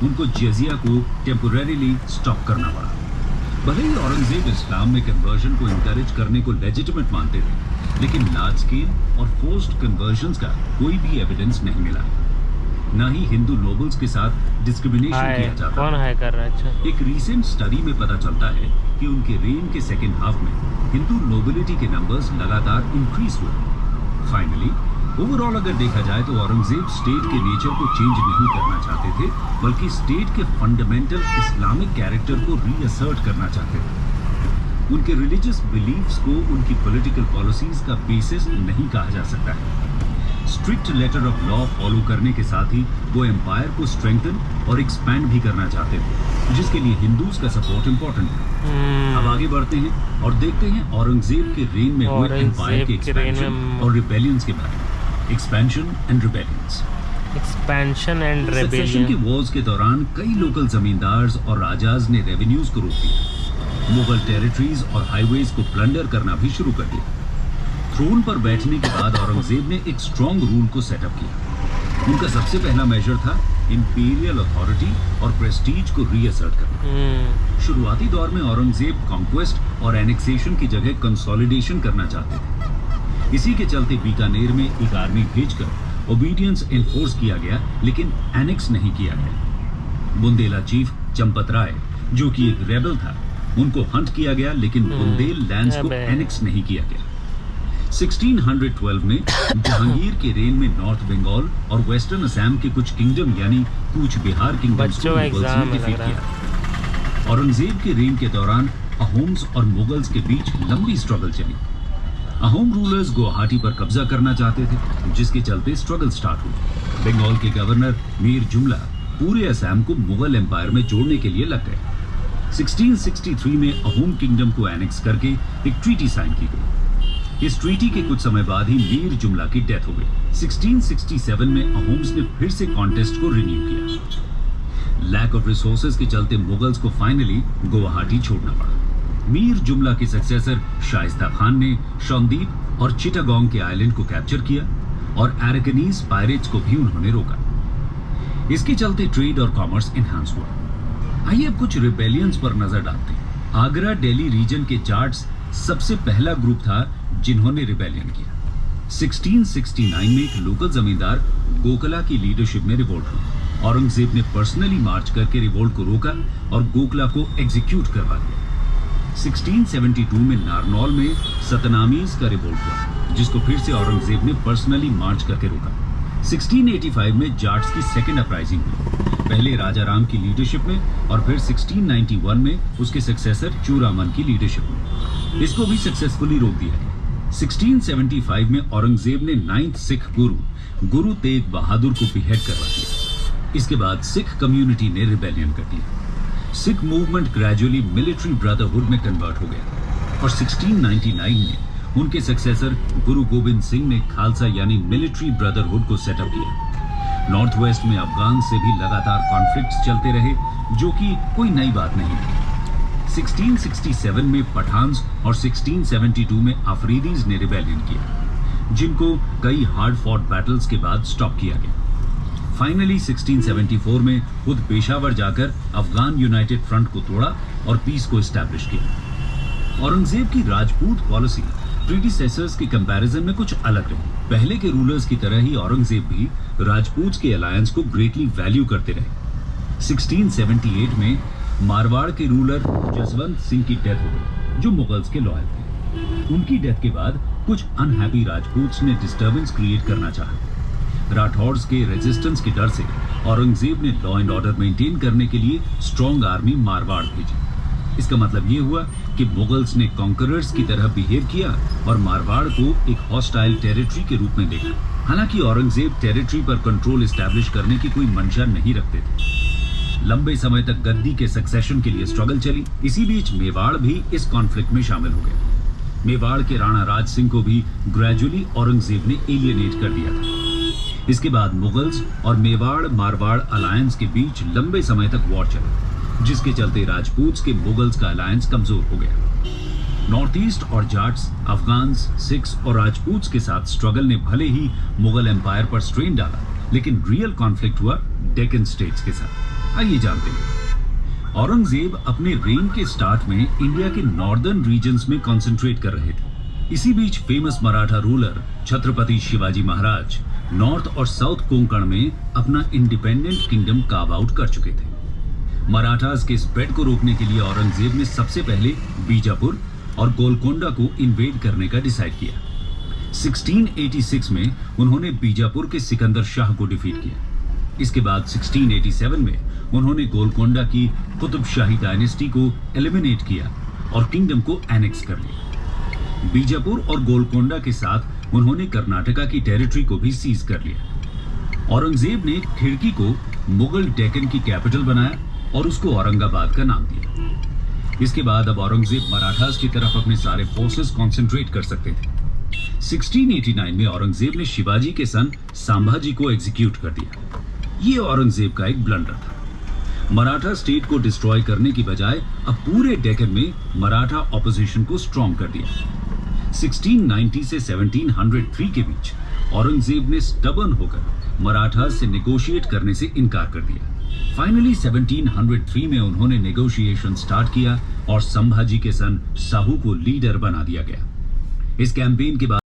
उनको जजिया को टेम्पोरेरीली स्टॉप करना पड़ा। भले ही औरंगजेब इस्लाम में कन्वर्जन को इंकरेज करने को लेजिटिमेट मानते थे, लेकिन लार्ज स्केल और फोर्स्ड कन्वर्जन्स का कोई भी एविडेंस नहीं मिला। न ही हिंदू नोबल्स के साथ डिस्क्रिमिनेशन किया जाता। कौन हाय कर रहा है? अच्छा, एक रीसेंट स्टडी में पता चलता है कि उनके रेन के सेकेंड हाफ में हिंदू नोबिलिटी के नंबर्स लगातार इंक्रीज हुए। फाइनली ओवरऑल अगर देखा जाए तो औरंगजेब स्टेट के नेचर को चेंज नहीं करना चाहते थे, बल्कि स्टेट के फंडामेंटल इस्लामिक कैरेक्टर को रीअसर्ट करना चाहते थे। उनके रिलीजियस बिलीफ्स को उनकी पॉलिटिकल पॉलिसीज का बेसिस नहीं कहा जा सकता है। Strict letter of law follow करने के साथ ही वो एम्पायर को स्ट्रेंथन और एक्सपैंड भी करना चाहते थे, जिसके लिए हिंदूज का सपोर्ट इम्पोर्टेंट है। अब आगे बढ़ते हैं और देखते हैं औरंगजेब के रेन में हुए एम्पायर के एक्सपेंशन और रिबेलियंस के बारे में। Expansion and rebellions. Expansion and succession के रेबेलियन। वॉर्स के दौरान कई लोकल जमींदार्स और राजाज ने रेवेन्यूज को रोक दिया। मुगल टेरिटरीज और हाईवेज को प्लंडर करना भी शुरू कर दिया। थ्रोन पर बैठने के बाद औरंगजेब ने एक स्ट्रॉन्ग रूल को सेटअप किया। उनका सबसे पहला मेजर था इंपीरियल अथॉरिटी और प्रेस्टीज को रीअसर्ट करना। शुरुआती दौर में औरंगजेब कॉन्क्वेस्ट और एनेक्सेशन की जगह कंसोलिडेशन करना चाहते थे। इसी के चलते बीकानेर में एक आर्मी भेजकर ओबीडियंस एनफोर्स किया गया, लेकिन एनेक्स नहीं किया गया। बुंदेला चीफ चंपत राय, जो कि एक रेबल था, उनको हंट किया गया, लेकिन बुंदेल लैंड्स को एनेक्स नहीं किया गया। 1612 में जहांगीर के रेन में नॉर्थ बंगाल और वेस्टर्न असम के कुछ किंगडम यानी कूच बिहार किंगडम्स को मुगल्स ने डिफीट किया। औरंगजेब के रेन के दौरान अहोम्स और मुगल्स के बीच लंबी स्ट्रगल चली। अहोम रूलर्स गुवाहाटी पर कब्जा करना चाहते थे, जिसके चलते स्ट्रगल स्टार्ट हुई। बंगाल के गवर्नर मीर जुमला पूरे असम को मुगल एम्पायर में जोड़ने के लिए लग गए। 1663 में अहोम किंगडम को एनेक्स करके एक ट्रीटी साइन की गई। इस ट्रीटी के कुछ समय बाद ही मीर जुमला की डेथ हो गई। 1667 में अहोम्स ने फिर से कॉन्टेस्ट को रिन्यू किया। लैक ऑफ रिसोर्सेज के चलते मुगल्स को फाइनली गुवाहाटी छोड़ना पड़ा। मीर जुमला के सक्सेसर शाइस्ता खान ने शौंदीप और चिटागोंग के आइलैंड को कैप्चर किया और अराकनीज पायरेट्स को भी उन्होंने रोका। इसके चलते ट्रेड और कॉमर्स एनहांस हुआ। आइए अब कुछ रिबेलियंस पर नजर डालते हैं। आगरा दिल्ली रीजन के जाट्स सबसे पहला ग्रुप था जिन्होंने रिबेलियन किया। 1669 में एक लोकल जमींदार गोकला की लीडरशिप में रिवोल्ट हुई। औरंगजेब ने पर्सनली मार्च करके रिवोल्ट को रोका और गोकला को एग्जीक्यूट करवा दिया। 1672 में नारनौल में सतनामीज का रिवोल्ट हुआ, जिसको फिर से औरंगजेब ने पर्सनली मार्च करके रोका। 1685 में जाट्स की सेकेंड अपराइजिंग हुई, पहले राजा राम की लीडरशिप में और फिर 1691 में उसके सक्सेसर चूरामन की लीडरशिप में। इसको भी सक्सेसफुली रोक दिया गया। 1675 में औरंगजेब ने 9th सिख गुरु तेग बहादुर को बिहेड करवा दिया। इसके बाद सिख कम्युनिटी ने रिबेलियन कर दिया। Sikh movement gradually military brotherhood में कन्वर्ट हो गया और 1699 में उनके सक्सेसर गुरु गोविंद सिंह ने खालसा यानी मिलिट्री ब्रदरहुड को सेटअप किया। नॉर्थ वेस्ट में अफगान से भी लगातार कॉन्फ्लिक्ट्स चलते रहे, जो कि कोई नई बात नहीं थी। 1667 में पठान्स और 1672 में अफरीदीज ने रिबेलियन किया, जिनको कई हार्ड फॉट बैटल्स के बाद स्टॉप किया गया। फाइनली 1674 में खुद पेशावर जाकर अफगान यूनाइटेड फ्रंट को तोड़ा और पीस को एस्टैब्लिश किया। औरंगजेब की राजपूत पॉलिसी प्रीडिसेसर्स के कंपैरिजन में कुछ अलग रही। पहले के रूलर्स की तरह ही औरंगजेब भी राजपूत के अलायंस को ग्रेटली वैल्यू करते रहे। 1678 में मारवाड़ के रूलर जसवंत सिंह की डेथ हो गई, जो मुगल्स के लॉयल थे। उनकी डेथ के बाद कुछ अनहैप्पी राजपूत्स ने डिस्टर्बेंस क्रिएट करना चाहा। राठौर्स के रेजिस्टेंस के डर से औरंगजेब ने लॉ एंड ऑर्डर मेंटेन करने के लिए स्ट्रॉन्ग आर्मी मारवाड़ भेजी। इसका मतलब ये हुआ कि मुगल्स ने कॉन्करर्स की तरह बिहेव किया और मारवाड़ को एक हॉस्टाइल टेरिटरी के रूप में देखा। हालांकि औरंगजेब टेरिटरी पर कंट्रोल एस्टैब्लिश करने की कोई मंशा नहीं रखते थे। लंबे समय तक गद्दी के सक्सेशन के लिए स्ट्रगल चली। इसी बीच मेवाड़ भी इस कॉन्फ्लिक्ट में शामिल हो गया। मेवाड़ के राणा राज सिंह को भी ग्रेजुअली औरंगजेब ने एलियनेट कर दिया था। इसके बाद मुगल्स और मेवाड़ मारवाड़ अलायंस के बीच लंबे समय तक वॉर चला, जिसके चलते राजपूत्स के मुगल्स का अलायंस कमजोर हो गया। नॉर्थ ईस्ट और जाट्स, अफगान्स, सिख्स और राजपूत्स के साथ स्ट्रगल ने भले ही मुगल एम्पायर पर स्ट्रेन डाला, लेकिन रियल कॉन्फ्लिक्ट हुआ डेक्कन स्टेट्स के साथ। आइए जानते हैं। औरंगजेब अपने रेन के स्टार्ट में इंडिया के नॉर्दर्न रीजन्स में कंसंट्रेट कर रहे थे। इसी बीच famous Maratha ruler Chhatrapati Shivaji Maharaj north और साउथ कोंकण में अपना इंडिपेंडेंट किंगडम कार्व आउट कर चुके थे। मराठास के स्प्रेड को रोकने के लिए औरंगजेब ने सबसे पहले बीजापुर और गोलकोंडा को इन्वेड करने का डिसाइड किया। 1686 में उन्होंने बीजापुर के सिकंदर शाह को डिफीट किया। इसके बाद 1687 में उन्होंने गोलकोंडा की कुतुब शाही डायनेस्टी को एलिमिनेट किया और किंगडम को एनेक्स कर लिया। बीजापुर और गोलकोंडा के साथ उन्होंने कर्नाटका की टेरिटरी को भी सीज कर लिया। औरंगजेब ने खिड़की को मुगल डेक्कन की कैपिटल बनाया और उसको औरंगाबाद का नाम दिया। इसके बाद अब औरंगजेब मराठास की तरफ अपने सारे फोर्सेस कंसंट्रेट कर सकते थे। 1689 में औरंगजेब ने शिवाजी के सन संभाजी को एग्जीक्यूट कर दिया। ये औरंगजेब का एक ब्लंडर था। मराठा स्टेट को डिस्ट्रॉय करने की बजाय अब पूरे डेक्कन में मराठा ऑपोजिशन को स्ट्रॉन्ग कर दिया। 1690 से 1703 के बीच औरंगजेब ने स्टबर्न होकर मराठा से नेगोशिएट करने से इनकार कर दिया। फाइनली 1703 में उन्होंने नेगोशिएशन स्टार्ट किया और संभाजी के सन साहू को लीडर बना दिया गया। इस कैंपेन के बाद